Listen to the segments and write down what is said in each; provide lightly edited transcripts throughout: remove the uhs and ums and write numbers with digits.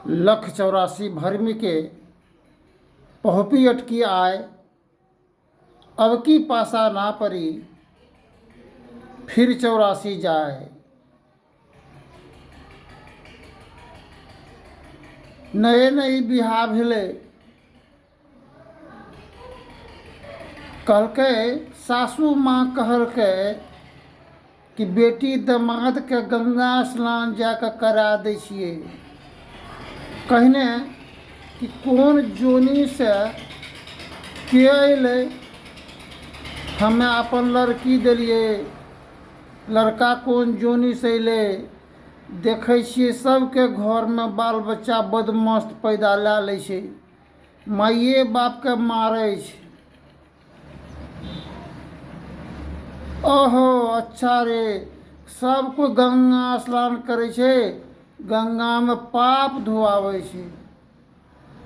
184 भरमी के पहुपी अटकी आए, अब की पासा ना परी, फिर 84 जाए। नए नई बिहा भेले, कहलकै सासू माँ कहलकै कि बेटी दामाद के गंगा स्नान जाके करा दै छियै। कहने कि कोन जोनी से के अयलै, हमें अपन लड़की देलिए, लड़का कोन जोनी से अयलै। देखै छियै सबके घर में बाल बच्चा बदमाश पैदा लए लै छै, माइए बाप के मारै छै। ओहो अच्छा रे, सब कोई गंगा स्नान करे छे, गंगा में पाप धोआवे छे।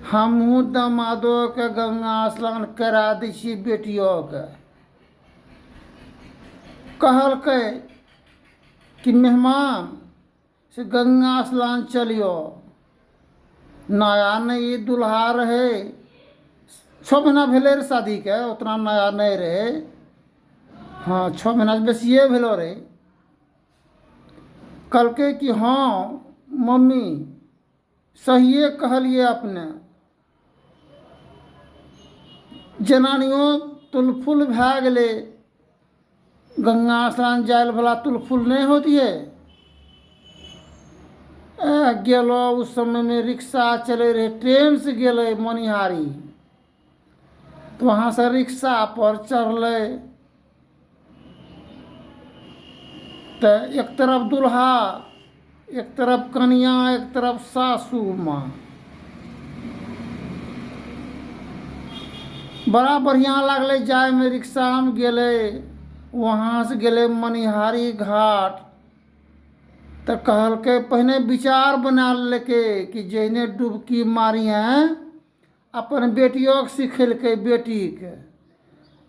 हमहू दमादो के गंगा स्नान करा दै छी बेटियों के। कहलकै कि मेहमान से गंगा स्नान चलियो। नया नई दुल्हा रहे, 6 महीना भेले रे शादी के, उतना नया नहीं रहे। हाँ 6 महीना से बेसिए भेलो रे। कहलकै कि हाँ मम्मी सहिए कहलिए अपने, जनानियों तुलफुल भए गेले, गंगा स्नान जायल वाला तुलफुल नहीं होती है। गेलो उस समय में रिक्शा चले रहे, ट्रेन से गेले मनिहारी, तो वहां से रिक्शा पर चढ़ले, तो एक तरफ दुल्हा, एक तरफ कन्या, एक तरफ सासू माँ। बड़ा बढ़िया लगले जाए में, रिक्शा में गेले, वहां से गेले मनिहारी घाट। तो कहलके पहले विचार बना लेके कि जहने डुबकी मारी हैं, अपन बेटियों के सिखेलके बेटी के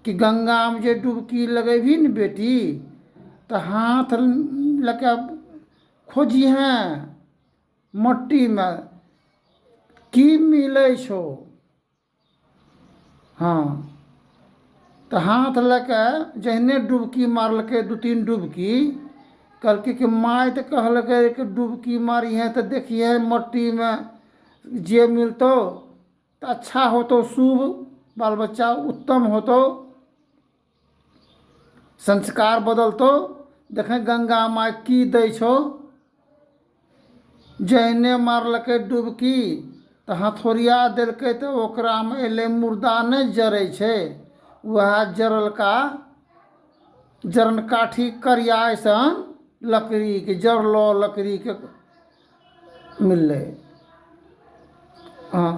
कि गंगा में जे डुबकी लगेबी न बेटी, तो हाथ लके खोजी हैं मट्टी में की मिले छो। हाँ तो हाथ लेके जहने डुबकी मारलके 2-3 डुबकी, कहलकै कि माय तो कहलकै कि डुबकी मारी है तो देखिए मट्टी में जे मिलतो तो अच्छा होतो, शुभ बाल बच्चा उत्तम होतो, संस्कार बदलतो। देखे गंगा माय की दै छो। जहने मारलकै डुबकी तो हथौड़िया देलकै, तो ओकरा में एले मुर्दा नहीं जरै छे, वह जरलका जरन काठी करिया ऐसन लकड़ी के जरलो लकड़ी के मिलले। हाँ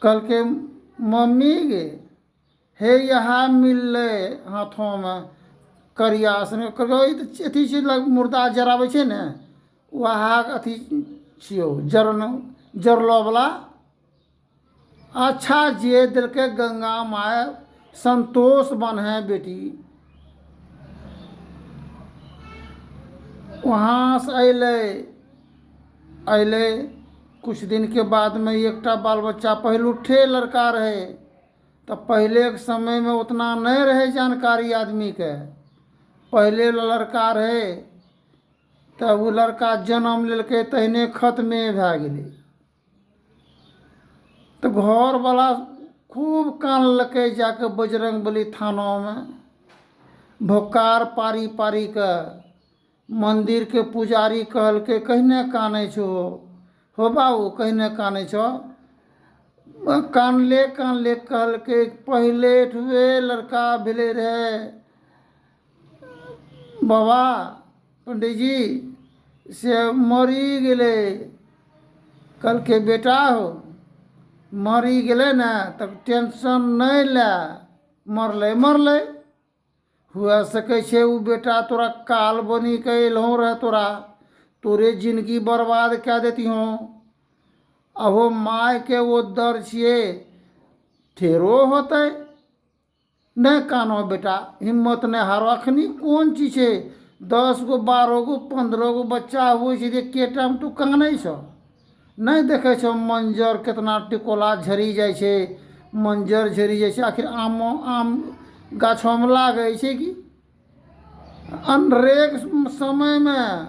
कहलकै मम्मी गे हे यहाँ मिलले हाथों में करिया सन, अथी से मुर्दा जराबै छे ने, वह अथी छियो जरलो वाला। अच्छा जे दिलके गंगा माय संतोष बने बेटी। वहाँ से अले कुछ दिन के बाद में एकटा बाल बच्चा, पहलुठे लड़का रहे, तो पहले के समय में उतना नहीं रहे जानकारी आदमी के, पहले लड़का रहे, तो वो लड़का जन्म लेलकै तहने खत्मे भए गेलै। तो घर वाला खूब कानलकै जाके बजरंगबली थाना में, भोकार पारी पारी के। मंदिर के पुजारी कहलकै कहने काने छो हो बाबू, कहने काने छो। कानले कहलकै पहले ठुए लड़का भेले रहे बाबा पंडित जी से मरी गेले। कहलकै बेटा हो मरी गेले ना, तब टेंशन नहीं ले, मरले हुआ सके छे उ बेटा तोरा काल बनी के अयलहों रहे, तोरे जिंदगी बर्बाद क्या देती हो। अहो माय के वो दर छिए, फेरो होते। नहीं कानो बेटा, हिम्मत नहीं हारो। अखनी कौन चीज है, 10 गो 12 गो 15 गो बच्चा हुए छे, के टाइम तू कानै छो। नहीं देखे छो मंजर कितना टिकोला झड़ी जाए छे, मंजर झड़ी जाए छे। आखिर आम गाछों में लागे छे कि अनरेक समय में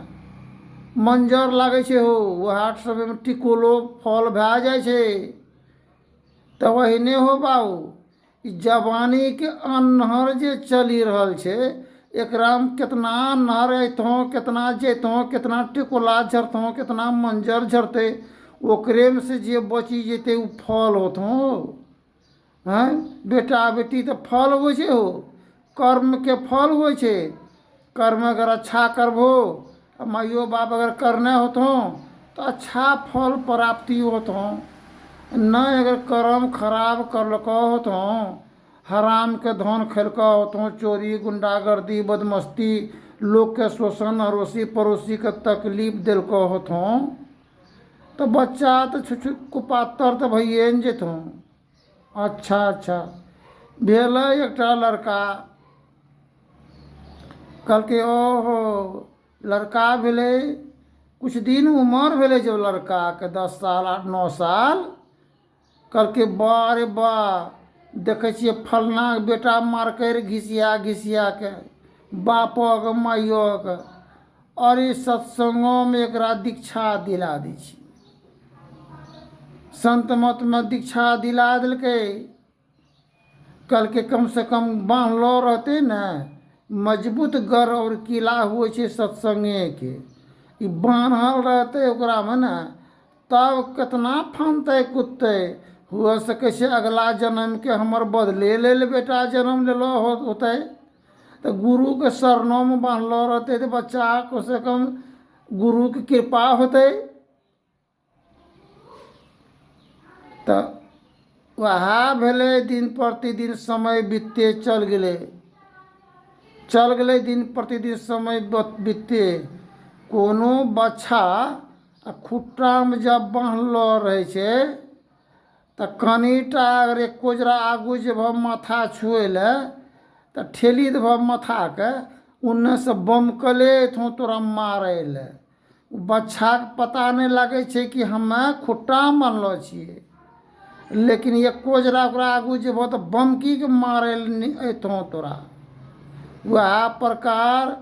मंजर लागे छे हो, वह समय में टिकोलो फल भए जाए छे। तो वहीने हो बाबू, जवानी के अनहर जे चली रहल छे, एकरा में कितना नहर अतों, कितना जेतों, कितना टिकोला झरतों, कितना मंजर झरते, ओकरे में से जे बची जेते उ फल होतों। हैं बेटा बेटी तो फल हो छे हो, कर्म के फल हो छे। कर्म अगर अच्छा करबो, माइयो बाप अगर करने होतों तो अच्छा फल प्राप्ति होतों। नहीं अगर कर्म खराब करलको होतों, हराम के धन खेलको होतों, चोरी गुंडागर्दी बदमस्ती, लोग के शोषण, अड़ोसी पड़ोसी के तकलीफ दिलको होतों, तो बच्चा तो छुछु कुपातर तो भइए न जेतों। अच्छा भेल एक लड़का, कल के ओहो लड़का भेले, कुछ दिन उम्र भेले जब लड़का के 10 साल 8 9 साल, कल के बारे बा देखे छिए फलना के बेटा मार कर घिसिया के बापक माइक। और इस सत्संगों में एकरा दीक्षा दिला दी छी, संत मत में दीक्षा दिला दिलके। कल के कम से कम बांधलो रहते न, मजबूत घर और किला हुए छे सत्संगे के। ई बांधल रहते ओकरा में न, तब कितना फानते कुदते। हुआ सके से अगला जन्म के हमर बदले ले बेटा जन्म ले लो होते। तो गुरु के शरणों में बांधलो रहते तो बच्चा कम से कम गुरु की कृपा होते। तो वह भेले दिन प्रतिदिन समय बीतते चल गए दिन प्रतिदिन समय बीतते। कोनो बच्चा खुट्टा में जब बांधलो रहे छे, तो कनिटा अगर एक कोजरा आगू जब माथा छुए ले, तो ठेली देव माथा के उन्ने से बमकले थो तोरा मारे ले। बच्चा के पता नहीं लगे छे कि हमें खुट्टा मानलो छिए, लेकिन ये कोजरा ओकरा आगू जेबो तो बमकी के मारे अतों तोरा। वह प्रकार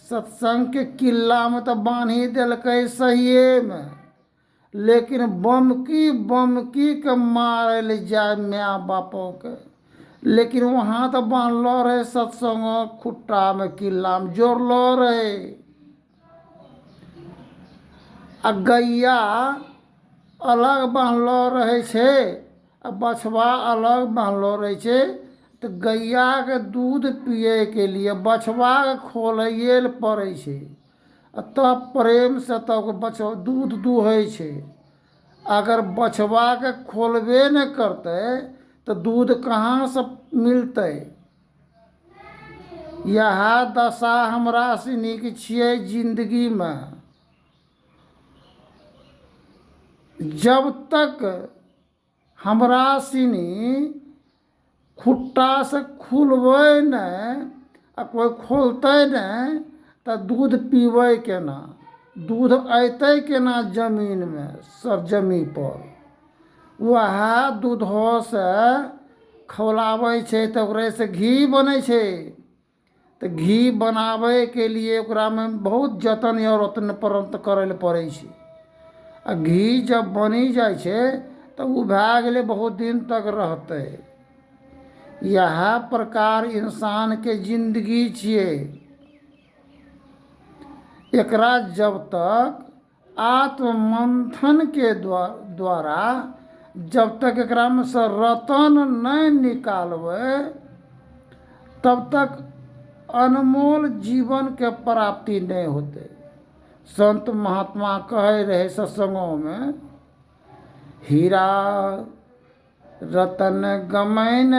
सत्संग के किला में तो बांधी दिलकै सहिए में, लेकिन बमकी के मारे ले जाए माँ बापों के। लेकिन वहाँ तो बांधलो रहे सत्संग खुट्टा में किला में जोड़लो रहे। आ गैया अलग बांधलो रहे छे, आ बछवा अलग बांधलो रहे छे। तो गैया के दूध पिए के लिए बछवा के खोलैये ले पड़े छे, तब प्रेम से तब बछवा दूध दुहे छे। अगर बछवा के खोलबे न करते तो दूध कहाँ से मिलते। यह दशा हमरा सिनी के छिए जिंदगी में। जब तक हमरा सिनी खुट्टा से खुलबे न, आ कोई खोलते न, तो दूध पीबे केना, दूध अयते केना जमीन में सरजमी पर। वह दूधो से खौलावे छे तो ओकरे से घी बने छे। तो घी बनावे के लिए ओकरा में बहुत जतन और रत्न परंत करे ले पड़े छे। आ घी जब बनी जाए छे तो उ भए गेले बहुत दिन तक रहते। यह प्रकार इंसान के जिंदगी छिए। एकरा जब तक आत्ममंथन के द्वारा जब तक एकरा में से रतन नहीं निकालबे, तब तक अनमोल जीवन के प्राप्ति नहीं होते। संत महात्मा कहे रहे सत्संगों में, हीरा रतन गमैन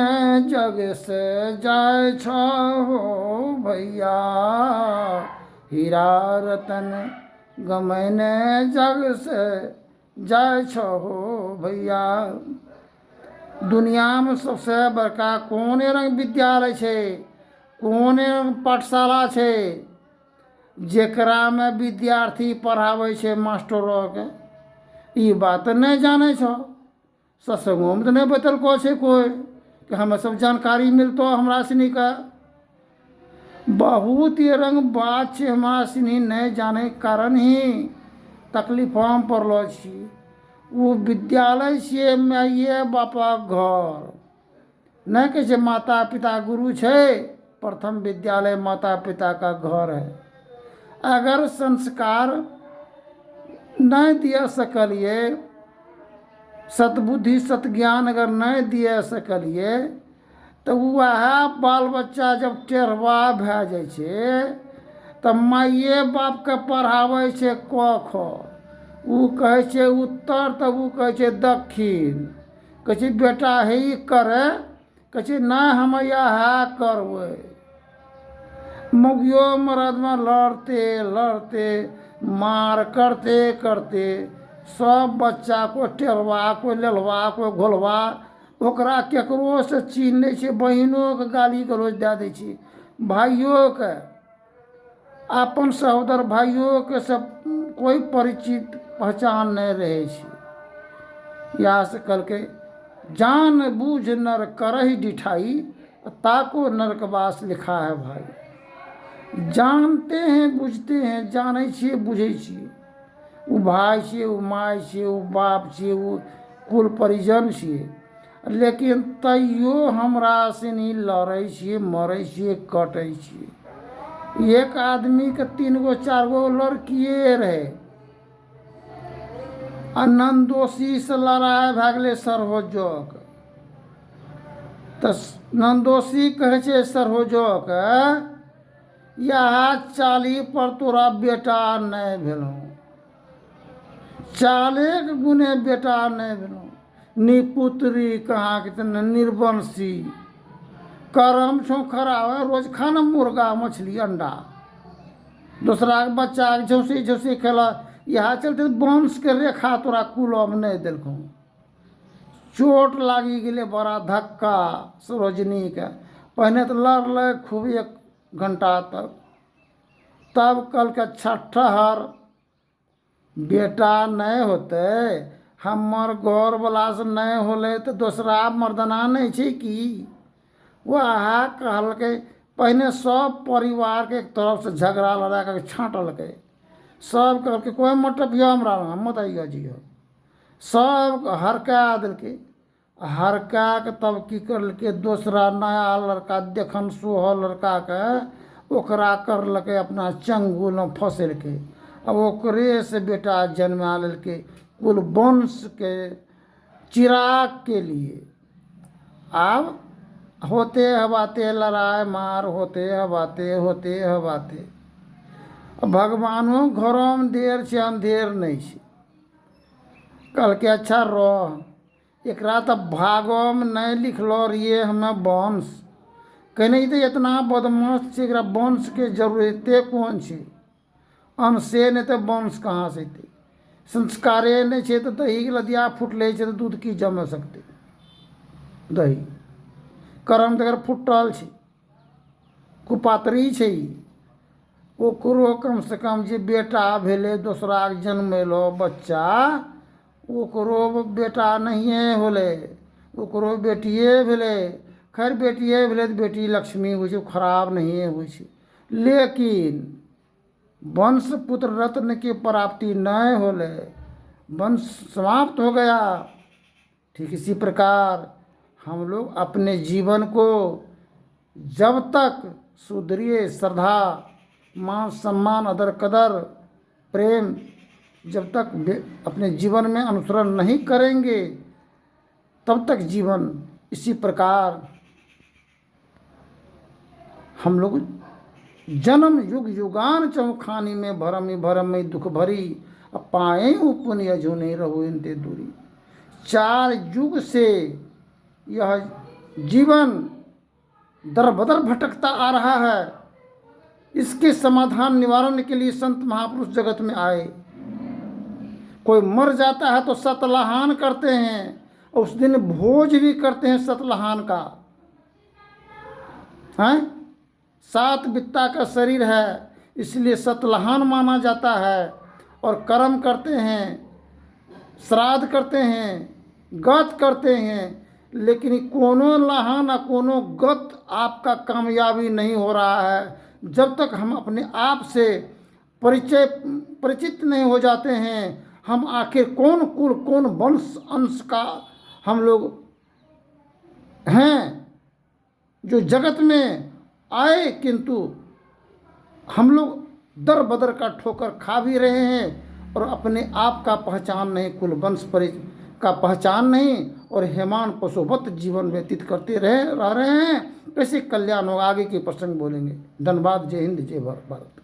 जग से जाय छहो भैया, हीरा रतन गमैन जग से जाय छहो भैया। दुनिया में सबसे बड़का कोने रंग विद्यालय छे, कोने रंग पाठशाला छे, जेकरा में विद्यार्थी पढ़ावे छे मास्टरों के, ये बात नहीं जाने छो, सत्संगों में तो नहीं बतल को छे कोई कि हमें सब जानकारी मिलतो हमरा सनी का। बहुत ये रंग बात छे, हमरा सनी नहीं जाने के कारण ही तकलीफों में पड़लो छी। वो विद्यालय छे माइए बापा घर, नहीं कहे छे माता पिता गुरु छे, प्रथम विद्यालय माता पिता का घर है। अगर संस्कार नहीं दिया सकलिए, सतबुद्धि सतज्ञान अगर नहीं दिए सकलिए, तो वह बाल बच्चा जब टेढ़वा भए जाइ छे तब माइए बाप के पढ़ावे छे क ख, उ कहे छे उत्तर तब उ कहे छे दक्षिण, कहे छे बेटा हे ई करे, कहे छे ना हम यह करवे। मुगियो मरद में लड़ते लड़ते मार करते करते सब बच्चा को टेढ़वा, कोई लेलवा, कोई घोलवा, ओकरा केकरो से चीन नहीं छे। बहिनों के गाली गलौज दे दै छे, भाइयों के, अपन सहोदर भाइयों के सब कोई परिचित पहचान नहीं रहे छे। यहाँ से कल के जान बूझ नर करही डिठाई, ताको नरकवास लिखा है भाई। जानते हैं बुझते हैं, जाने छिए बुझे छिए, उ भाई छिए, उ माय छिए, उ बाप छिए, उ कुल परिजन छिए, लेकिन तैयो हमरा सनी लड़ै छिए, मरै छिए, कटै छिए। एक आदमी के 3 गो 4 गो लड़किए रहे, आ नंदोसी से लड़ाई भए गेलै सरहोजो के। तऽ नंदोसी कहे छे सरहोजो के, यह चाली पर तोरा बेटा नहीं भेलो, चाले के गुने बेटा नहीं भेलो, निपुत्री कहाँ के तने निर्वंशी, करम छो खराब है, रोज खाना मुर्गा मछली अंडा, दूसरा के बच्चा के झौसी झौसी खेला। यह चलते वंश के रेखा तोरा कुलो में नहीं दिलको। चोट लागी गेले बड़ा धक्का सरोजनी के, पहले तो लड़ल खूब 1 घंटा तक, तब कल के छठहर बेटा नहीं होते, हमर घर वाला से नहीं होले तो दूसरा मर्दना नहीं छे कि। वह कहल के पहले सब परिवार के एक तरफ से झगड़ा लड़ा कर छाँटल के, सब कहल के कोई मटबिया हमरा मत आइया जी हो, सब हरका दिल के, हरका के तब की करल के दूसरा नया लड़का देखन सोहल लड़का के ओकरा करल के अपना चंगुल में फंसल के, अब ओकरे से बेटा जन्मा लेल के कुल वंश के चिराग के लिए। अब होते हवाते लड़ाई मार होते हवाते भगवानो घरों में देर से अंधेर नहीं छे। कल के अच्छा रह एकरा तो भागो में नहीं लिखलो रहिए हमें वंश, कहीं नहीं तो इतना बदमाश छे, एकरा वंश के जरूरते कौन छे, अनसे नहीं तो वंश कहाँ से थे। संस्कारे नहीं छे तो दही के लदिया फुटले छे तो दूध की जम सकते, दही करम तक फुटल छे, कुपात्री छे, ओकरो कम से कम जे बेटा भेले दूसरा के जन्मेलो बच्चा, ओकरो बेटा नहीं होले, ओकरो बेटिए भेले। खैर बेटिए भेले तो बेटी लक्ष्मी हो छे, खराब नहीं हो छे, लेकिन वंश पुत्र रत्न की प्राप्ति नहीं होले, वंश समाप्त हो गया। ठीक इसी प्रकार हम लोग अपने जीवन को जब तक सुदृढ़ श्रद्धा मान सम्मान अदर कदर प्रेम जब तक अपने जीवन में अनुसरण नहीं करेंगे, तब तक जीवन इसी प्रकार हम लोग जन्म युग युगान चौखानी में भरम में दुख भरी, पाए पुण्य जो नहीं रहो इनते दूरी। 4 युग से यह जीवन दर बदर भटकता आ रहा है। इसके समाधान निवारण के लिए संत महापुरुष जगत में आए। कोई मर जाता है तो सतलाहान करते हैं, और उस दिन भोज भी करते हैं सतलाहान का, हैं 7 बित्ता का शरीर है इसलिए सतलाहान माना जाता है। और कर्म करते हैं श्राद्ध करते हैं, गत करते हैं, लेकिन कोनो लहा ना कोनो गत आपका कामयाबी नहीं हो रहा है। जब तक हम अपने आप से परिचित नहीं हो जाते हैं, हम आखिर कौन कुल कौन वंश अंश का हम लोग हैं जो जगत में आए, किंतु हम लोग दर बदर का ठोकर खा भी रहे हैं और अपने आप का पहचान नहीं, कुल वंश का पहचान नहीं, और हेमान पशुवत जीवन व्यतीत करते रह रहे हैं। कैसे कल्याण होगा, आगे के प्रसंग बोलेंगे। धन्यवाद। जय हिंद, जय भारत।